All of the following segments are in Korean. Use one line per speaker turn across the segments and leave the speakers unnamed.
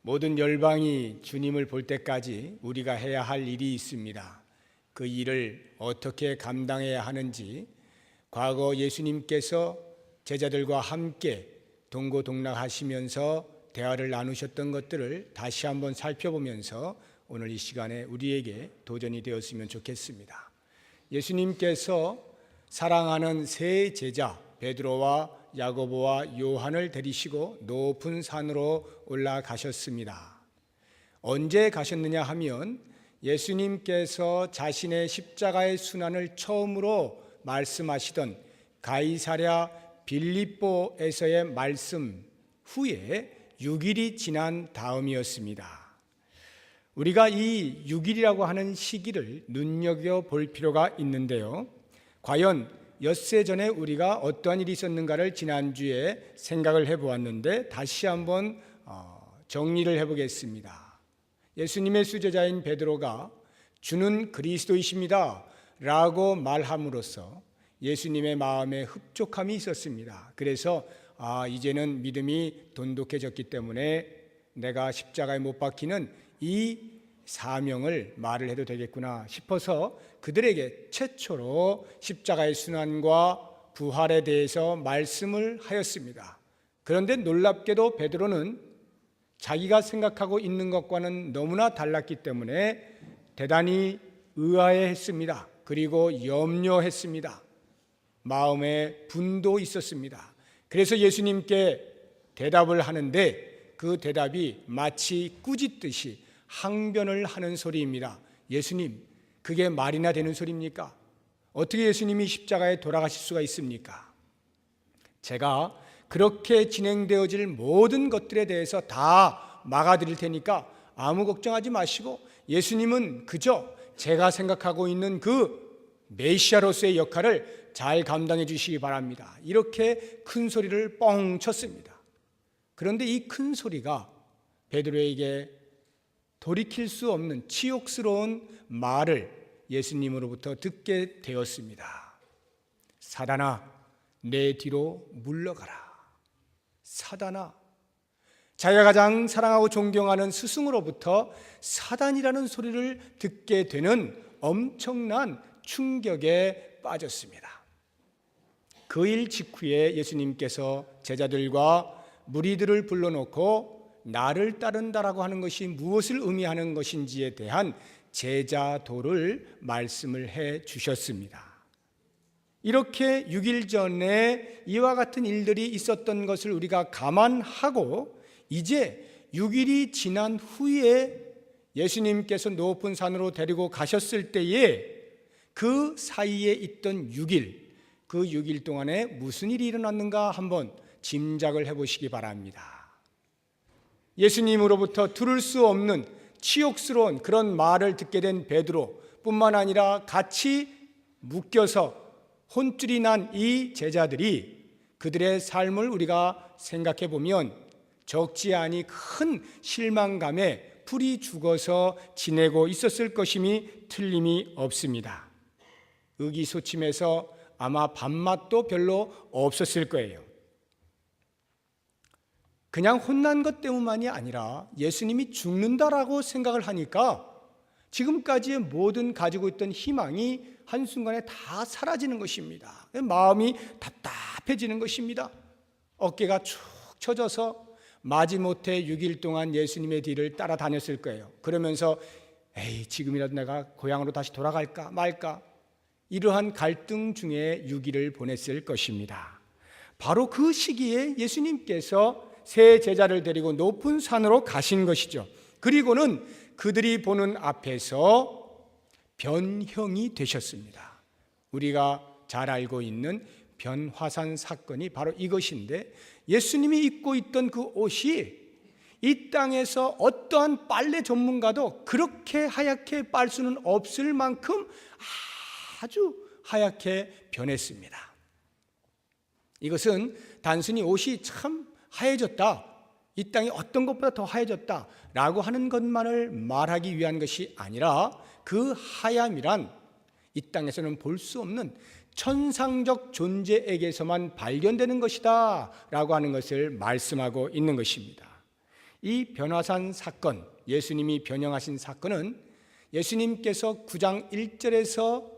모든 열방이 주님을 볼 때까지 우리가 해야 할 일이 있습니다. 그 일을 어떻게 감당해야 하는지 과거 예수님께서 제자들과 함께 동고동락하시면서 대화를 나누셨던 것들을 다시 한번 살펴보면서 오늘 이 시간에 우리에게 도전이 되었으면 좋겠습니다. 예수님께서 사랑하는 세 제자 베드로와 야고보와 요한을 데리시고 높은 산으로 올라가셨습니다. 언제 가셨느냐 하면 예수님께서 자신의 십자가의 순환을 처음으로 말씀하시던 가이사랴 빌립보에서의 말씀 후에 6일이 지난 다음이었습니다. 우리가 이 6일이라고 하는 시기를 눈여겨볼 필요가 있는데요. 과연 엿새 전에 우리가 어떠한 일이 있었는가를 지난주에 생각을 해보았는데 다시 한번 정리를 해보겠습니다. 예수님의 수제자인 베드로가 주는 그리스도이십니다 라고 말함으로써 예수님의 마음에 흡족함이 있었습니다. 그래서 이제는 믿음이 돈독해졌기 때문에 내가 십자가에 못 박히는 이 사명을 말을 해도 되겠구나 싶어서 그들에게 최초로 십자가의 순환과 부활에 대해서 말씀을 하였습니다. 그런데 놀랍게도 베드로는 자기가 생각하고 있는 것과는 너무나 달랐기 때문에 대단히 의아해했습니다. 그리고 염려했습니다. 마음에 분도 있었습니다. 그래서 예수님께 대답을 하는데 그 대답이 마치 꾸짖듯이 항변을 하는 소리입니다. 예수님, 그게 말이나 되는 소리입니까? 어떻게 예수님이 십자가에 돌아가실 수가 있습니까? 제가 그렇게 진행되어질 모든 것들에 대해서 다 막아드릴 테니까 아무 걱정하지 마시고 예수님은 그저 제가 생각하고 있는 그 메시아로서의 역할을 잘 감당해 주시기 바랍니다. 이렇게 큰 소리를 뻥 쳤습니다. 그런데 이 큰 소리가 베드로에게 돌이킬 수 없는 치욕스러운 말을 예수님으로부터 듣게 되었습니다. 사단아, 내 뒤로 물러가라. 사단아, 자기가 가장 사랑하고 존경하는 스승으로부터 사단이라는 소리를 듣게 되는 엄청난 충격에 빠졌습니다. 그 일 직후에 예수님께서 제자들과 무리들을 불러놓고 나를 따른다라고 하는 것이 무엇을 의미하는 것인지에 대한 제자도를 말씀을 해 주셨습니다. 이렇게 6일 전에 이와 같은 일들이 있었던 것을 우리가 감안하고 이제 6일이 지난 후에 예수님께서 높은 산으로 데리고 가셨을 때에 그 사이에 있던 6일, 그 6일 동안에 무슨 일이 일어났는가 한번 짐작을 해보시기 바랍니다. 예수님으로부터 들을 수 없는 치욕스러운 그런 말을 듣게 된 베드로뿐만 아니라 같이 묶여서 혼쭐이 난 이 제자들이 그들의 삶을 우리가 생각해 보면 적지 않이 큰 실망감에 풀이 죽어서 지내고 있었을 것임이 틀림이 없습니다. 의기소침해서 아마 밥맛도 별로 없었을 거예요. 그냥 혼난 것 때문만이 아니라 예수님이 죽는다라고 생각을 하니까 지금까지의 모든 가지고 있던 희망이 한순간에 다 사라지는 것입니다. 마음이 답답해지는 것입니다. 어깨가 축 처져서 마지못해 6일 동안 예수님의 뒤를 따라다녔을 거예요. 그러면서 지금이라도 내가 고향으로 다시 돌아갈까 말까 이러한 갈등 중에 6일을 보냈을 것입니다. 바로 그 시기에 예수님께서 세 제자를 데리고 높은 산으로 가신 것이죠. 그리고는 그들이 보는 앞에서 변형이 되셨습니다. 우리가 잘 알고 있는 변화산 사건이 바로 이것인데 예수님이 입고 있던 그 옷이 이 땅에서 어떠한 빨래 전문가도 그렇게 하얗게 빨 수는 없을 만큼 아주 하얗게 변했습니다. 이것은 단순히 옷이 참 하얘졌다, 이 땅이 어떤 것보다 더 하얘졌다라고 하는 것만을 말하기 위한 것이 아니라 그 하얌이란 이 땅에서는 볼 수 없는 천상적 존재에게서만 발견되는 것이다 라고 하는 것을 말씀하고 있는 것입니다. 이 변화산 사건, 예수님이 변형하신 사건은 예수님께서 9장 1절에서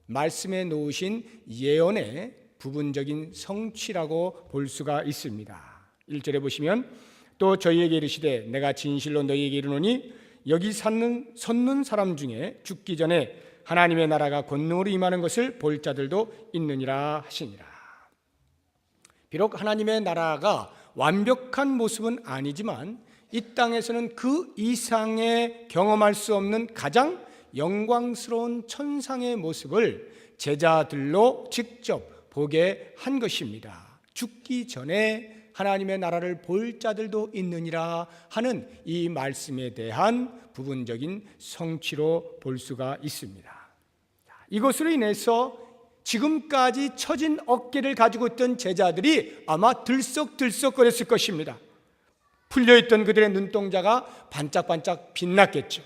말씀해 놓으신 예언의 부분적인 성취라고 볼 수가 있습니다. 1절에 보시면 또 저희에게 이르시되 내가 진실로 너희에게 이르노니 여기 섰는 사람 중에 죽기 전에 하나님의 나라가 권능으로 임하는 것을 볼 자들도 있느니라 하시니라. 비록 하나님의 나라가 완벽한 모습은 아니지만 이 땅에서는 그 이상의 경험할 수 없는 가장 영광스러운 천상의 모습을 제자들로 직접 보게 한 것입니다. 죽기 전에 하나님의 나라를 볼 자들도 있느니라 하는 이 말씀에 대한 부분적인 성취로 볼 수가 있습니다. 이것으로 인해서 지금까지 처진 어깨를 가지고 있던 제자들이 아마 들썩들썩거렸을 것입니다. 풀려있던 그들의 눈동자가 반짝반짝 빛났겠죠.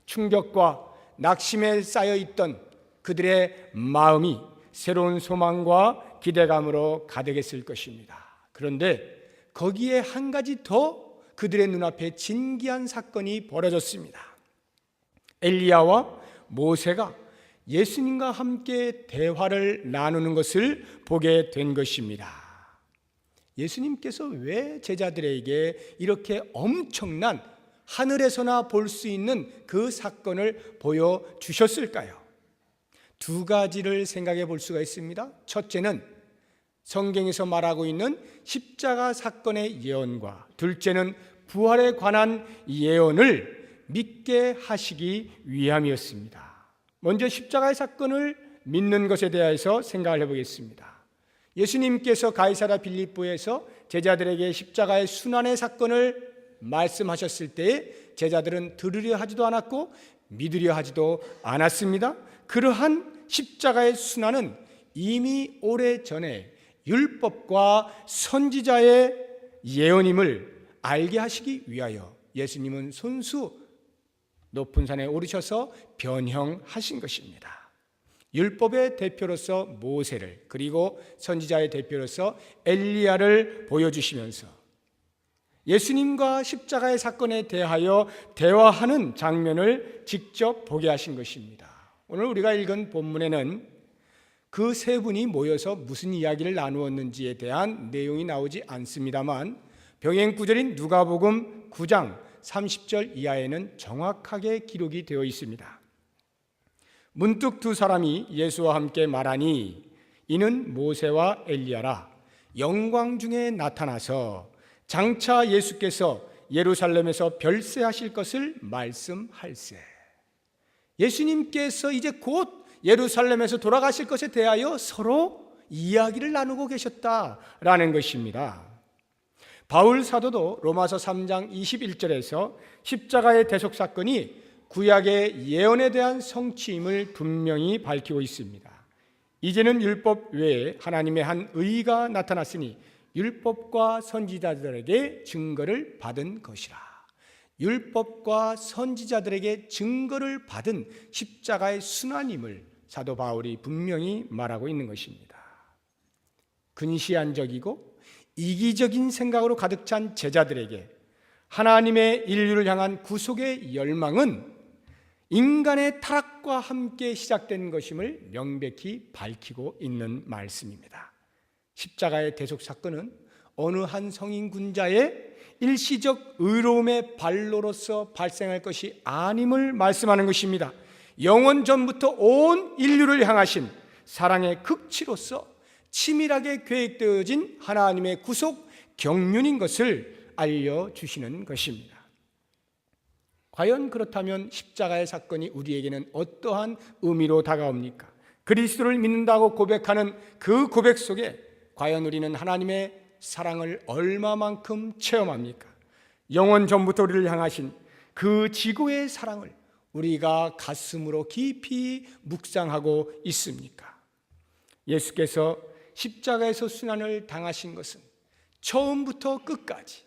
충격과 낙심에 쌓여있던 그들의 마음이 새로운 소망과 기대감으로 가득했을 것입니다. 그런데 거기에 한 가지 더 그들의 눈앞에 진기한 사건이 벌어졌습니다. 엘리야와 모세가 예수님과 함께 대화를 나누는 것을 보게 된 것입니다. 예수님께서 왜 제자들에게 이렇게 엄청난 하늘에서나 볼 수 있는 그 사건을 보여주셨을까요? 두 가지를 생각해 볼 수가 있습니다. 첫째는 성경에서 말하고 있는 십자가 사건의 예언과 둘째는 부활에 관한 예언을 믿게 하시기 위함이었습니다. 먼저 십자가의 사건을 믿는 것에 대해서 생각을 해보겠습니다. 예수님께서 가이사랴 빌립보에서 제자들에게 십자가의 순환의 사건을 말씀하셨을 때에 제자들은 들으려 하지도 않았고 믿으려 하지도 않았습니다. 그러한 십자가의 순환은 이미 오래전에 율법과 선지자의 예언임을 알게 하시기 위하여 예수님은 손수 높은 산에 오르셔서 변형하신 것입니다. 율법의 대표로서 모세를 그리고 선지자의 대표로서 엘리야를 보여주시면서 예수님과 십자가의 사건에 대하여 대화하는 장면을 직접 보게 하신 것입니다. 오늘 우리가 읽은 본문에는 그 세 분이 모여서 무슨 이야기를 나누었는지에 대한 내용이 나오지 않습니다만 병행 구절인 누가복음 9장 30절 이하에는 정확하게 기록이 되어 있습니다. 문득 두 사람이 예수와 함께 말하니 이는 모세와 엘리야라. 영광 중에 나타나서 장차 예수께서 예루살렘에서 별세하실 것을 말씀할세. 예수님께서 이제 곧 예루살렘에서 돌아가실 것에 대하여 서로 이야기를 나누고 계셨다라는 것입니다. 바울 사도도 로마서 3장 21절에서 십자가의 대속 사건이 구약의 예언에 대한 성취임을 분명히 밝히고 있습니다. 이제는 율법 외에 하나님의 한 의가 나타났으니 율법과 선지자들에게 증거를 받은 것이라. 율법과 선지자들에게 증거를 받은 십자가의 순환임을 사도 바울이 분명히 말하고 있는 것입니다. 근시안적이고 이기적인 생각으로 가득 찬 제자들에게 하나님의 인류를 향한 구속의 열망은 인간의 타락과 함께 시작된 것임을 명백히 밝히고 있는 말씀입니다. 십자가의 대속 사건은 어느 한 성인 군자의 일시적 의로움의 발로로서 발생할 것이 아님을 말씀하는 것입니다. 영원 전부터 온 인류를 향하신 사랑의 극치로서 치밀하게 계획되어진 하나님의 구속 경륜인 것을 알려주시는 것입니다. 과연 그렇다면 십자가의 사건이 우리에게는 어떠한 의미로 다가옵니까? 그리스도를 믿는다고 고백하는 그 고백 속에 과연 우리는 하나님의 사랑을 얼마만큼 체험합니까? 영원 전부터 우리를 향하신 그 지고의 사랑을 우리가 가슴으로 깊이 묵상하고 있습니까? 예수께서 십자가에서 순환을 당하신 것은 처음부터 끝까지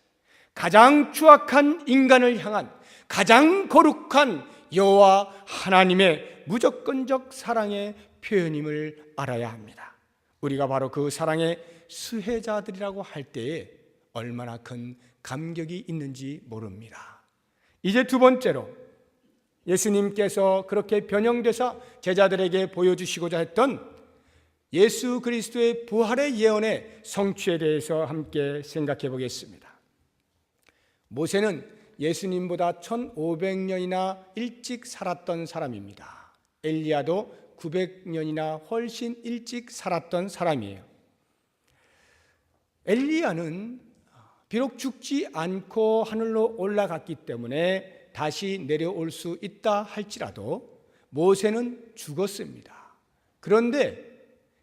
가장 추악한 인간을 향한 가장 거룩한 여호와 하나님의 무조건적 사랑의 표현임을 알아야 합니다. 우리가 바로 그 사랑의 수혜자들이라고 할 때에 얼마나 큰 감격이 있는지 모릅니다. 이제 두 번째로 예수님께서 그렇게 변형되사 제자들에게 보여주시고자 했던 예수 그리스도의 부활의 예언의 성취에 대해서 함께 생각해 보겠습니다. 모세는 예수님보다 1500년이나 일찍 살았던 사람입니다. 엘리야도 900년이나 훨씬 일찍 살았던 사람이에요. 엘리야는 비록 죽지 않고 하늘로 올라갔기 때문에 다시 내려올 수 있다 할지라도 모세는 죽었습니다. 그런데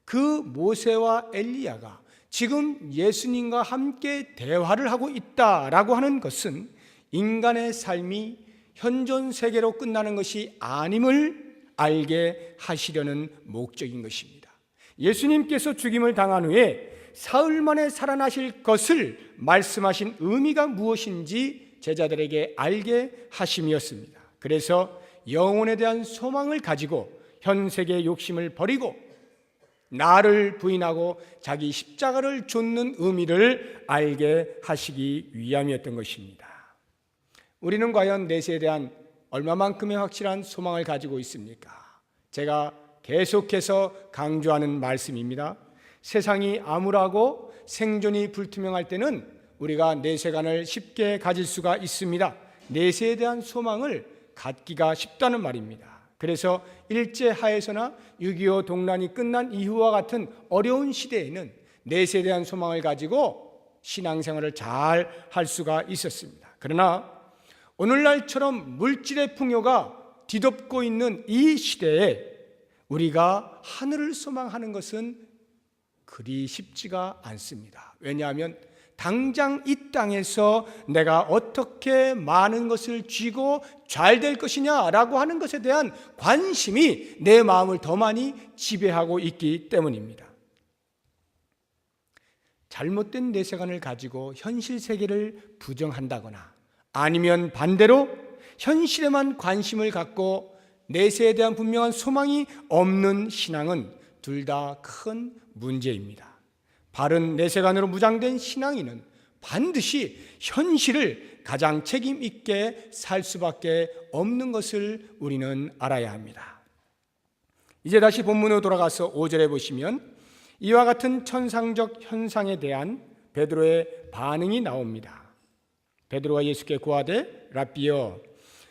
그 모세와 엘리야가 지금 예수님과 함께 대화를 하고 있다라고 하는 것은 인간의 삶이 현존 세계로 끝나는 것이 아님을 알게 하시려는 목적인 것입니다. 예수님께서 죽임을 당한 후에 사흘 만에 살아나실 것을 말씀하신 의미가 무엇인지 제자들에게 알게 하심이었습니다. 그래서 영혼에 대한 소망을 가지고 현 세계의 욕심을 버리고 나를 부인하고 자기 십자가를 좇는 의미를 알게 하시기 위함이었던 것입니다. 우리는 과연 내세에 대한 얼마만큼의 확실한 소망을 가지고 있습니까? 제가 계속해서 강조하는 말씀입니다. 세상이 암울하고 생존이 불투명할 때는 우리가 내세관을 쉽게 가질 수가 있습니다. 내세에 대한 소망을 갖기가 쉽다는 말입니다. 그래서 일제하에서나 6.25 동란이 끝난 이후와 같은 어려운 시대에는 내세에 대한 소망을 가지고 신앙생활을 잘 할 수가 있었습니다. 그러나 오늘날처럼 물질의 풍요가 뒤덮고 있는 이 시대에 우리가 하늘을 소망하는 것은 그리 쉽지가 않습니다. 왜냐하면 당장 이 땅에서 내가 어떻게 많은 것을 쥐고 잘 될 것이냐라고 하는 것에 대한 관심이 내 마음을 더 많이 지배하고 있기 때문입니다. 잘못된 내세관을 가지고 현실 세계를 부정한다거나 아니면 반대로 현실에만 관심을 갖고 내세에 대한 분명한 소망이 없는 신앙은 둘 다 큰 문제입니다. 바른 내세관으로 무장된 신앙인은 반드시 현실을 가장 책임 있게 살 수밖에 없는 것을 우리는 알아야 합니다. 이제 다시 본문으로 돌아가서 5절에 보시면 이와 같은 천상적 현상에 대한 베드로의 반응이 나옵니다. 베드로가 예수께 고하되 랍비여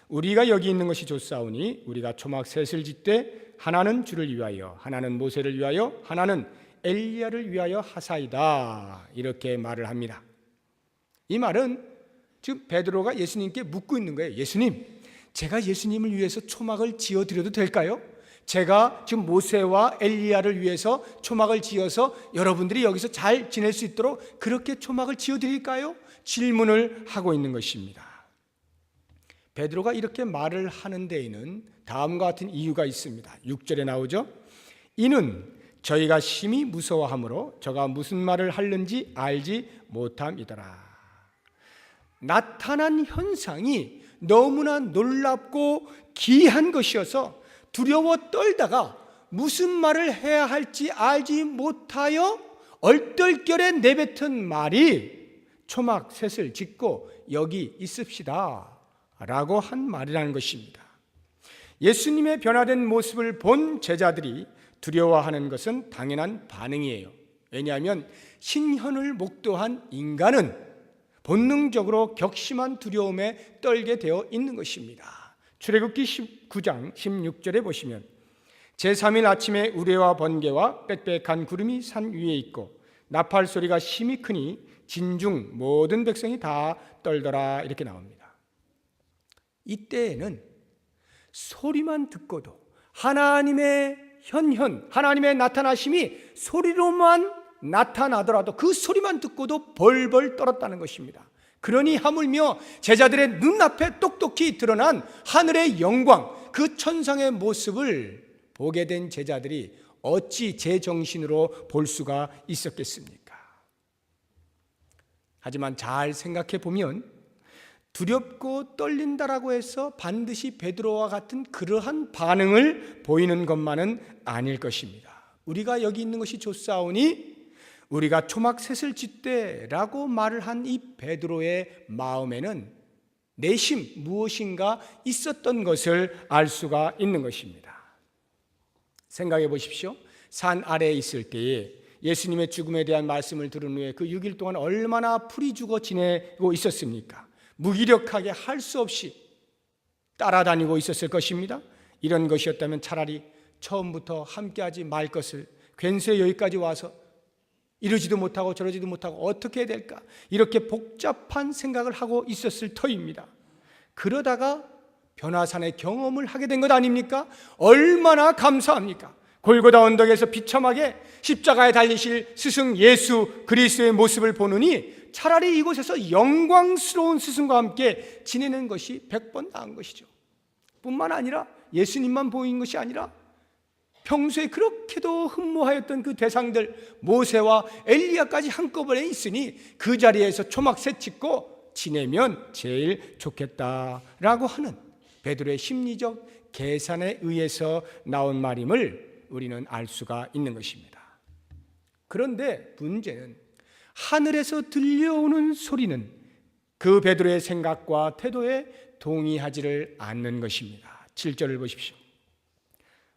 우리가 여기 있는 것이 좋사오니 우리가 초막 셋을 짓되 하나는 주를 위하여 하나는 모세를 위하여 하나는 엘리야를 위하여 하사이다 이렇게 말을 합니다. 이 말은 지금 베드로가 예수님께 묻고 있는 거예요. 예수님, 제가 예수님을 위해서 초막을 지어드려도 될까요? 제가 지금 모세와 엘리야를 위해서 초막을 지어서 여러분들이 여기서 잘 지낼 수 있도록 그렇게 초막을 지어드릴까요? 질문을 하고 있는 것입니다. 베드로가 이렇게 말을 하는 데에는 다음과 같은 이유가 있습니다. 6절에 나오죠. 이는 저희가 심히 무서워하므로 저가 무슨 말을 하는지 알지 못함이더라. 나타난 현상이 너무나 놀랍고 기이한 것이어서 두려워 떨다가 무슨 말을 해야 할지 알지 못하여 얼떨결에 내뱉은 말이 초막 셋을 짓고 여기 있읍시다 라고 한 말이라는 것입니다. 예수님의 변화된 모습을 본 제자들이 두려워하는 것은 당연한 반응이에요. 왜냐하면 신현을 목도한 인간은 본능적으로 격심한 두려움에 떨게 되어 있는 것입니다. 출애굽기 19장 16절에 보시면 제3일 아침에 우레와 번개와 빽빽한 구름이 산 위에 있고 나팔 소리가 심히 크니 진중 모든 백성이 다 떨더라 이렇게 나옵니다. 이때에는 소리만 듣고도 하나님의 하나님의 나타나심이 소리로만 나타나더라도 그 소리만 듣고도 벌벌 떨었다는 것입니다. 그러니 하물며 제자들의 눈앞에 똑똑히 드러난 하늘의 영광, 그 천상의 모습을 보게 된 제자들이 어찌 제정신으로 볼 수가 있었겠습니까? 하지만 잘 생각해 보면 두렵고 떨린다라고 해서 반드시 베드로와 같은 그러한 반응을 보이는 것만은 아닐 것입니다. 우리가 여기 있는 것이 좋사오니 우리가 초막셋을 짓되라고 말을 한 이 베드로의 마음에는 내심 무엇인가 있었던 것을 알 수가 있는 것입니다. 생각해 보십시오. 산 아래에 있을 때에 예수님의 죽음에 대한 말씀을 들은 후에 그 6일 동안 얼마나 풀이 죽어 지내고 있었습니까? 무기력하게 할 수 없이 따라다니고 있었을 것입니다. 이런 것이었다면 차라리 처음부터 함께하지 말 것을 괜스레 여기까지 와서 이러지도 못하고 저러지도 못하고 어떻게 해야 될까? 이렇게 복잡한 생각을 하고 있었을 터입니다. 그러다가 변화산의 경험을 하게 된 것 아닙니까? 얼마나 감사합니까? 골고다 언덕에서 비참하게 십자가에 달리실 스승 예수 그리스도의 모습을 보느니 차라리 이곳에서 영광스러운 스승과 함께 지내는 것이 100번 나은 것이죠. 뿐만 아니라 예수님만 보인 것이 아니라 평소에 그렇게도 흠모하였던 그 대상들 모세와 엘리야까지 한꺼번에 있으니 그 자리에서 초막셋 짓고 지내면 제일 좋겠다라고 하는 베드로의 심리적 계산에 의해서 나온 말임을 우리는 알 수가 있는 것입니다. 그런데 문제는 하늘에서 들려오는 소리는 그 베드로의 생각과 태도에 동의하지를 않는 것입니다. 7절을 보십시오.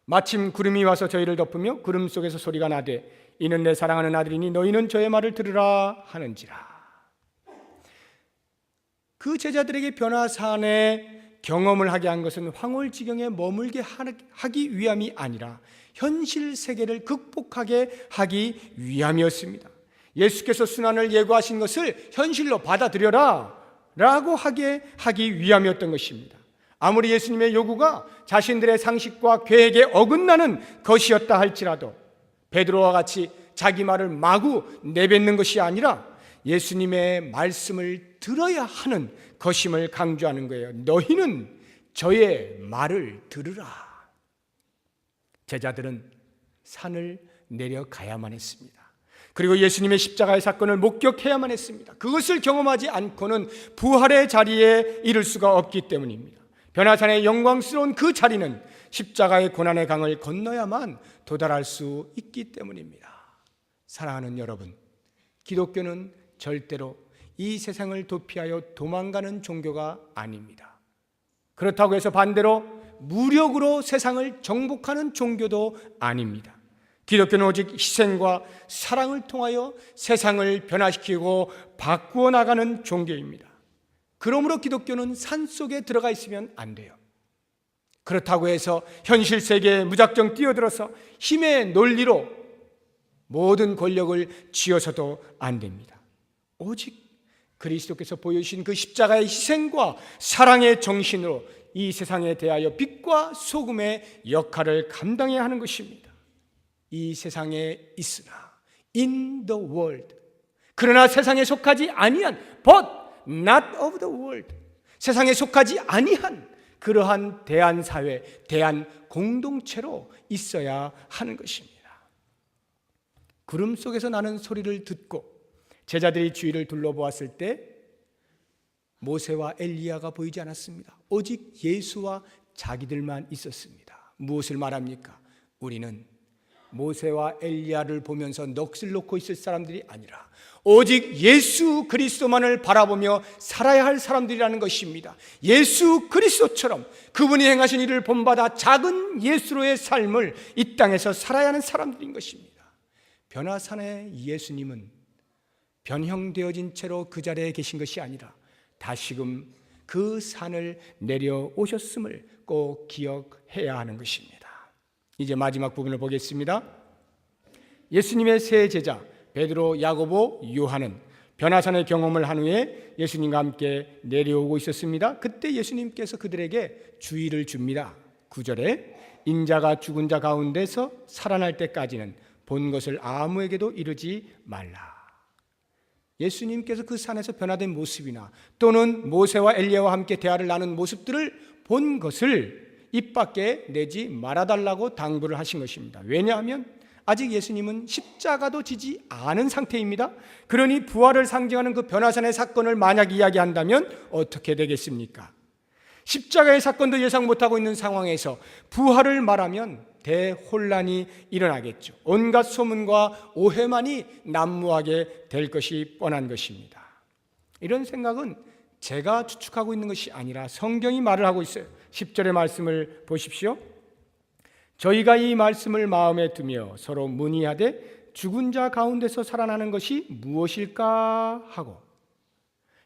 마침 구름이 와서 저희를 덮으며 구름 속에서 소리가 나되 이는 내 사랑하는 아들이니 너희는 저의 말을 들으라 하는지라. 그 제자들에게 변화산의 경험을 하게 한 것은 황홀지경에 머물게 하기 위함이 아니라 현실 세계를 극복하게 하기 위함이었습니다. 예수께서 순환을 예고하신 것을 현실로 받아들여라 라고 하기 위함이었던 것입니다. 아무리 예수님의 요구가 자신들의 상식과 계획에 어긋나는 것이었다 할지라도 베드로와 같이 자기 말을 마구 내뱉는 것이 아니라 예수님의 말씀을 들어야 하는 것임을 강조하는 거예요. 너희는 저의 말을 들으라. 제자들은 산을 내려가야만 했습니다. 그리고 예수님의 십자가의 사건을 목격해야만 했습니다. 그것을 경험하지 않고는 부활의 자리에 이를 수가 없기 때문입니다. 변화산의 영광스러운 그 자리는 십자가의 고난의 강을 건너야만 도달할 수 있기 때문입니다. 사랑하는 여러분, 기독교는 절대로 이 세상을 도피하여 도망가는 종교가 아닙니다. 그렇다고 해서 반대로 무력으로 세상을 정복하는 종교도 아닙니다. 기독교는 오직 희생과 사랑을 통하여 세상을 변화시키고 바꾸어 나가는 종교입니다. 그러므로 기독교는 산속에 들어가 있으면 안 돼요. 그렇다고 해서 현실 세계에 무작정 뛰어들어서 힘의 논리로 모든 권력을 쥐어서도 안 됩니다. 오직 그리스도께서 보여주신 그 십자가의 희생과 사랑의 정신으로 이 세상에 대하여 빛과 소금의 역할을 감당해야 하는 것입니다. 이 세상에 있으나 in the world, 그러나 세상에 속하지 아니한 but not of the world, 세상에 속하지 아니한 그러한 대한사회, 대한공동체로 있어야 하는 것입니다. 구름 속에서 나는 소리를 듣고 제자들이 주위를 둘러보았을 때 모세와 엘리야가 보이지 않았습니다. 오직 예수와 자기들만 있었습니다. 무엇을 말합니까? 우리는 모세와 엘리야를 보면서 넋을 놓고 있을 사람들이 아니라 오직 예수 그리스도만을 바라보며 살아야 할 사람들이라는 것입니다. 예수 그리스도처럼 그분이 행하신 일을 본받아 작은 예수로의 삶을 이 땅에서 살아야 하는 사람들인 것입니다. 변화산의 예수님은 변형되어진 채로 그 자리에 계신 것이 아니라 다시금 그 산을 내려오셨음을 꼭 기억해야 하는 것입니다. 이제 마지막 부분을 보겠습니다. 예수님의 세 제자 베드로, 야고보, 요한은 변화산의 경험을 한 후에 예수님과 함께 내려오고 있었습니다. 그때 예수님께서 그들에게 주의를 줍니다. 9절에 인자가 죽은 자 가운데서 살아날 때까지는 본 것을 아무에게도 이르지 말라. 예수님께서 그 산에서 변화된 모습이나 또는 모세와 엘리야와 함께 대화를 나눈 모습들을 본 것을 입 밖에 내지 말아달라고 당부를 하신 것입니다. 왜냐하면 아직 예수님은 십자가도 지지 않은 상태입니다. 그러니 부활을 상징하는 그 변화산의 사건을 만약 이야기한다면 어떻게 되겠습니까? 십자가의 사건도 예상 못하고 있는 상황에서 부활을 말하면 대혼란이 일어나겠죠. 온갖 소문과 오해만이 난무하게 될 것이 뻔한 것입니다. 이런 생각은 제가 추측하고 있는 것이 아니라 성경이 말을 하고 있어요. 10절의 말씀을 보십시오. 저희가 이 말씀을 마음에 두며 서로 문의하되 죽은 자 가운데서 살아나는 것이 무엇일까 하고,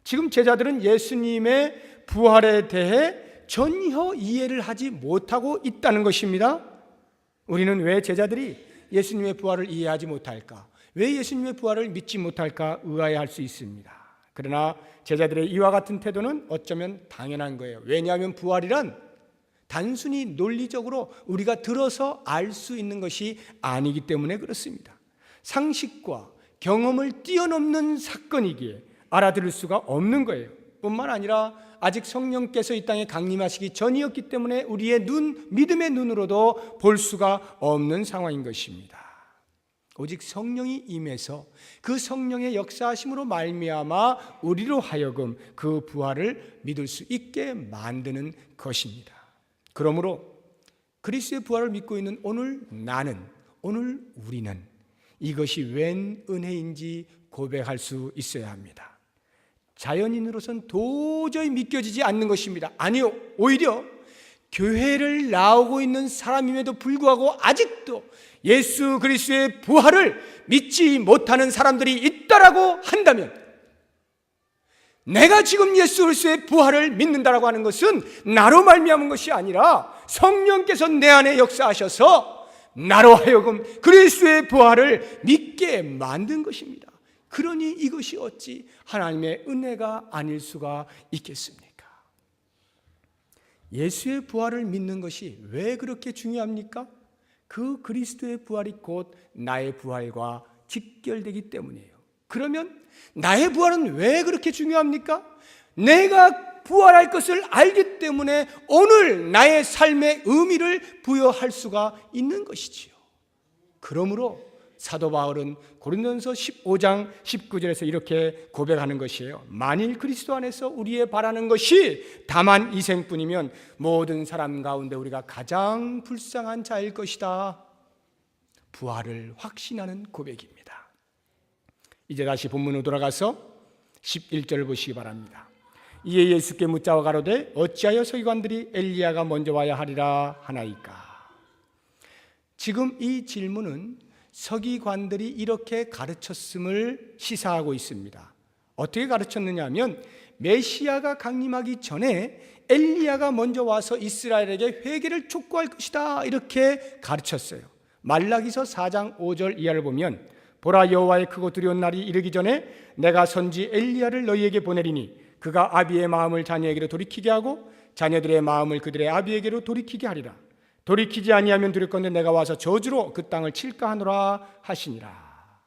지금 제자들은 예수님의 부활에 대해 전혀 이해를 하지 못하고 있다는 것입니다. 우리는 왜 제자들이 예수님의 부활을 이해하지 못할까? 왜 예수님의 부활을 믿지 못할까 의아해할 수 있습니다. 그러나 제자들의 이와 같은 태도는 어쩌면 당연한 거예요. 왜냐하면 부활이란 단순히 논리적으로 우리가 들어서 알 수 있는 것이 아니기 때문에 그렇습니다. 상식과 경험을 뛰어넘는 사건이기에 알아들을 수가 없는 거예요. 뿐만 아니라 아직 성령께서 이 땅에 강림하시기 전이었기 때문에 우리의 믿음의 눈으로도 볼 수가 없는 상황인 것입니다. 오직 성령이 임해서 그 성령의 역사하심으로 말미암아 우리로 하여금 그 부활을 믿을 수 있게 만드는 것입니다. 그러므로 그리스도의 부활을 믿고 있는 오늘 나는, 오늘 우리는 이것이 웬 은혜인지 고백할 수 있어야 합니다. 자연인으로선 도저히 믿겨지지 않는 것입니다. 아니요, 오히려 교회를 나오고 있는 사람임에도 불구하고 아직도 예수 그리스도의 부활을 믿지 못하는 사람들이 있다라고 한다면, 내가 지금 예수 그리스도의 부활을 믿는다라고 하는 것은 나로 말미암은 것이 아니라 성령께서 내 안에 역사하셔서 나로 하여금 그리스도의 부활을 믿게 만든 것입니다. 그러니 이것이 어찌 하나님의 은혜가 아닐 수가 있겠습니까? 예수의 부활을 믿는 것이 왜 그렇게 중요합니까? 그 그리스도의 부활이 곧 나의 부활과 직결되기 때문이에요. 그러면 나의 부활은 왜 그렇게 중요합니까? 내가 부활할 것을 알기 때문에 오늘 나의 삶의 의미를 부여할 수가 있는 것이지요. 그러므로 사도 바울은 고린도전서 15장 19절에서 이렇게 고백하는 것이에요. 만일 그리스도 안에서 우리의 바라는 것이 다만 이생뿐이면 모든 사람 가운데 우리가 가장 불쌍한 자일 것이다. 부활을 확신하는 고백입니다. 이제 다시 본문으로 돌아가서 11절을 보시기 바랍니다. 이에 예수께 묻자와 가로되 어찌하여 서기관들이 엘리야가 먼저 와야 하리라 하나이까? 지금 이 질문은 서기관들이 이렇게 가르쳤음을 시사하고 있습니다. 어떻게 가르쳤느냐 하면 메시아가 강림하기 전에 엘리야가 먼저 와서 이스라엘에게 회개를 촉구할 것이다, 이렇게 가르쳤어요. 말라기서 4장 5절 이하를 보면 보라, 여호와의 크고 두려운 날이 이르기 전에 내가 선지 엘리야를 너희에게 보내리니 그가 아비의 마음을 자녀에게로 돌이키게 하고 자녀들의 마음을 그들의 아비에게로 돌이키게 하리라. 돌이키지 아니하면 두렵건대 내가 와서 저주로 그 땅을 칠까 하노라 하시니라.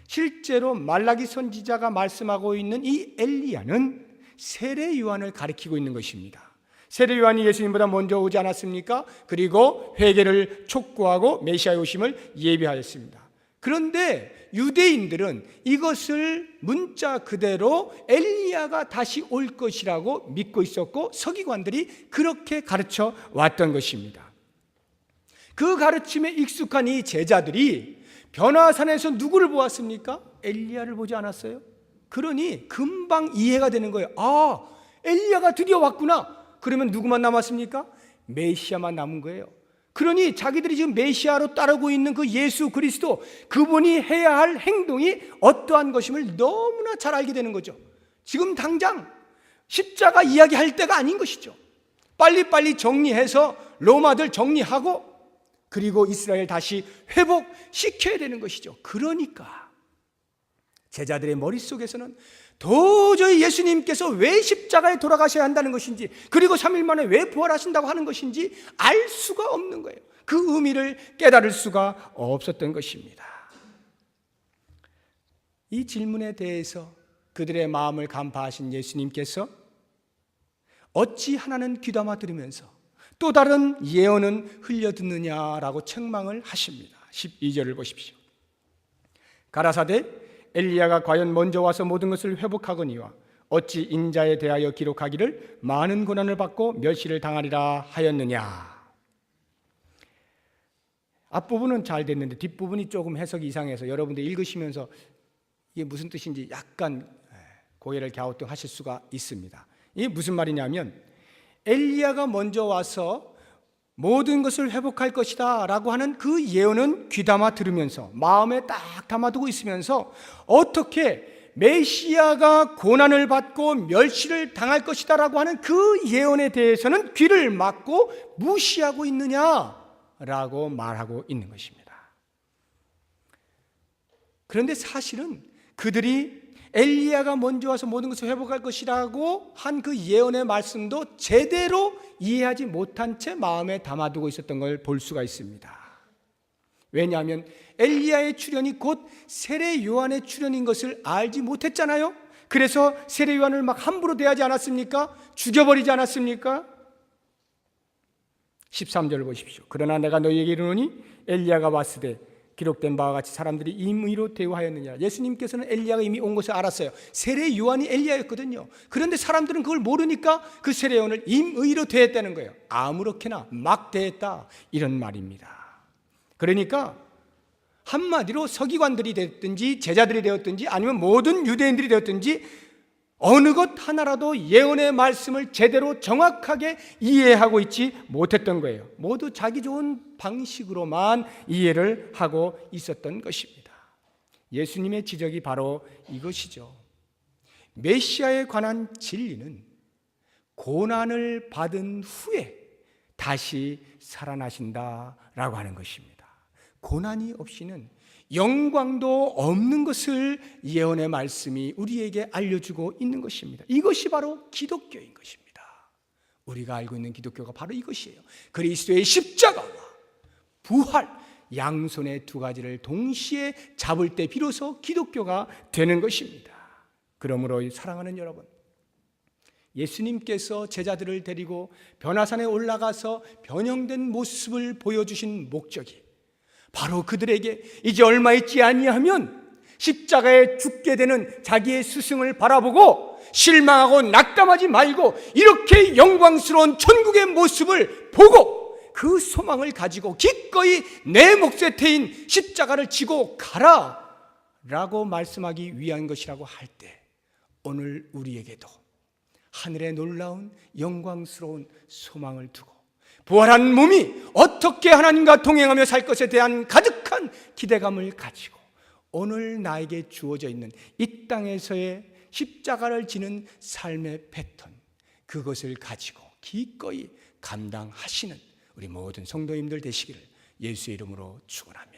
실제로 말라기 선지자가 말씀하고 있는 이 엘리야는 세례 요한을 가리키고 있는 것입니다. 세례 요한이 예수님보다 먼저 오지 않았습니까? 그리고 회개를 촉구하고 메시아의 오심을 예비하였습니다. 그런데 유대인들은 이것을 문자 그대로 엘리야가 다시 올 것이라고 믿고 있었고 서기관들이 그렇게 가르쳐 왔던 것입니다. 그 가르침에 익숙한 이 제자들이 변화산에서 누구를 보았습니까? 엘리야를 보지 않았어요? 그러니 금방 이해가 되는 거예요. 아, 엘리야가 드디어 왔구나. 그러면 누구만 남았습니까? 메시아만 남은 거예요. 그러니 자기들이 지금 메시아로 따르고 있는 그 예수 그리스도, 그분이 해야 할 행동이 어떠한 것임을 너무나 잘 알게 되는 거죠. 지금 당장 십자가 이야기할 때가 아닌 것이죠. 빨리빨리 정리해서 로마들 정리하고 그리고 이스라엘 다시 회복시켜야 되는 것이죠. 그러니까 제자들의 머릿속에서는 도저히 예수님께서 왜 십자가에 돌아가셔야 한다는 것인지, 그리고 3일 만에 왜 부활하신다고 하는 것인지 알 수가 없는 거예요. 그 의미를 깨달을 수가 없었던 것입니다. 이 질문에 대해서 그들의 마음을 간파하신 예수님께서 어찌 하나는 귀담아 들으면서 또 다른 예언은 흘려듣느냐라고 책망을 하십니다. 12절을 보십시오. 가라사대 엘리야가 과연 먼저 와서 모든 것을 회복하거니와 어찌 인자에 대하여 기록하기를 많은 고난을 받고 멸시를 당하리라 하였느냐. 앞부분은 잘 됐는데 뒷부분이 조금 해석이 이상해서 여러분들 읽으시면서 이게 무슨 뜻인지 약간 고개를 갸우뚱하실 수가 있습니다. 이게 무슨 말이냐면 엘리야가 먼저 와서 모든 것을 회복할 것이다 라고 하는 그 예언은 귀담아 들으면서 마음에 딱 담아두고 있으면서 어떻게 메시아가 고난을 받고 멸시를 당할 것이다 라고 하는 그 예언에 대해서는 귀를 막고 무시하고 있느냐라고 말하고 있는 것입니다. 그런데 사실은 그들이 엘리야가 먼저 와서 모든 것을 회복할 것이라고 한 그 예언의 말씀도 제대로 이해하지 못한 채 마음에 담아두고 있었던 걸 볼 수가 있습니다. 왜냐하면 엘리야의 출현이 곧 세례 요한의 출현인 것을 알지 못했잖아요. 그래서 세례 요한을 막 함부로 대하지 않았습니까? 죽여버리지 않았습니까? 13절을 보십시오. 그러나 내가 너희에게 이르노니 엘리야가 왔으되 기록된 바와 같이 사람들이 임의로 대우하였느냐. 예수님께서는 엘리야가 이미 온 것을 알았어요. 세례 요한이 엘리야였거든요. 그런데 사람들은 그걸 모르니까 그 세례 요한을 임의로 대했다는 거예요. 아무렇게나 막 대했다, 이런 말입니다. 그러니까 한마디로 서기관들이 됐든지 제자들이 되었든지 아니면 모든 유대인들이 되었든지 어느 것 하나라도 예언의 말씀을 제대로 정확하게 이해하고 있지 못했던 거예요. 모두 자기 좋은 방식으로만 이해를 하고 있었던 것입니다. 예수님의 지적이 바로 이것이죠. 메시아에 관한 진리는 고난을 받은 후에 다시 살아나신다라고 하는 것입니다. 고난이 없이는 영광도 없는 것을 예언의 말씀이 우리에게 알려주고 있는 것입니다. 이것이 바로 기독교인 것입니다. 우리가 알고 있는 기독교가 바로 이것이에요. 그리스도의 십자가와 부활, 양손의 두 가지를 동시에 잡을 때 비로소 기독교가 되는 것입니다. 그러므로 사랑하는 여러분, 예수님께서 제자들을 데리고 변화산에 올라가서 변형된 모습을 보여주신 목적이 바로 그들에게 이제 얼마 있지 아니하면 십자가에 죽게 되는 자기의 스승을 바라보고 실망하고 낙담하지 말고 이렇게 영광스러운 천국의 모습을 보고 그 소망을 가지고 기꺼이 내 몫에 태인 십자가를 지고 가라 라고 말씀하기 위한 것이라고 할 때 오늘 우리에게도 하늘의 놀라운 영광스러운 소망을 두고 부활한 몸이 어떻게 하나님과 동행하며 살 것에 대한 가득한 기대감을 가지고 오늘 나에게 주어져 있는 이 땅에서의 십자가를 지는 삶의 패턴, 그것을 가지고 기꺼이 감당하시는 우리 모든 성도님들 되시기를 예수의 이름으로 축원합니다.